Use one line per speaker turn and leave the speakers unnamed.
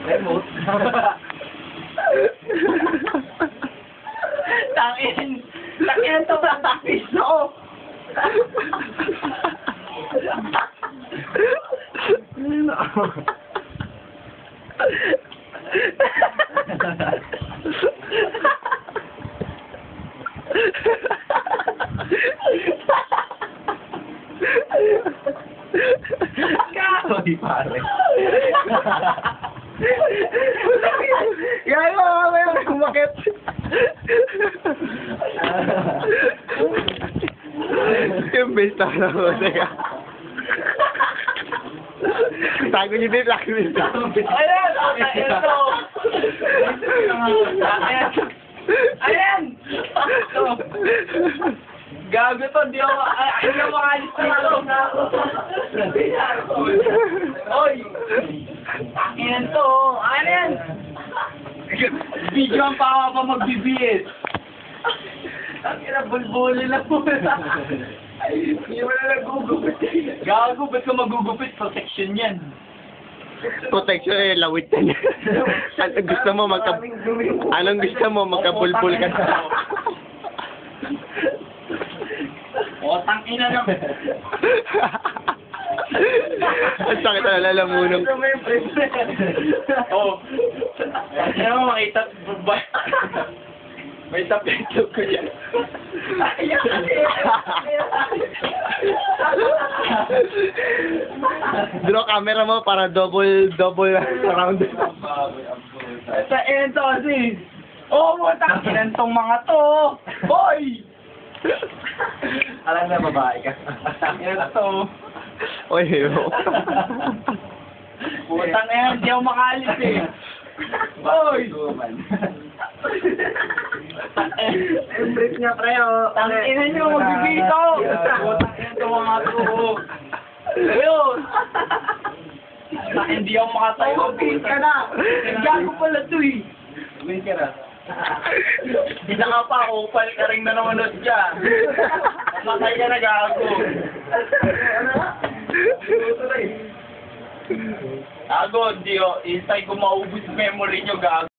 Remote.
Tangin to piso.
Kahoy, pare.
Gaya mo, mamaya may umakit.
Yung best na ako. Teka. Tago niyo din, laki din.
Ayan! Ayan to! Ayan! Ayan! Gago to, hindi ako makalis na ako. Oy! Ayan to, ano yan? Video ang pa pa magbibihis. Ang ina, bulbuli na po. Hindi mo na nagugupit. Gago, ba't ka magugupit? Protection yan.
Protection eh, lawit na niya. Anong gusto mo magkabulbul ka sa...
O, tangina na.
Ang sakit na lalamunong.
Oh. Ano mo makita? May tapito ko yan.
Draw camera mo para double surround.
Sa ento kasi. Oh, tangina tong mga to. Hoy!
Alam na babae ka.
Tangina to.
Oy, yo.
Putang yan, hindi ako makalis eh. Hoy!
Embrace niya, pre, oh.
Tangina nyo, magbibito! Putang yan to mga to. Ayun! Hindi ako makatayo. Wait ka na! Gago pala to eh.
Wait ka na.
Isa ka pa, upal ka rin na naman dyan. Matay ka na gago. Gago, hindi o. Inside ko maubos memory nyo, gago.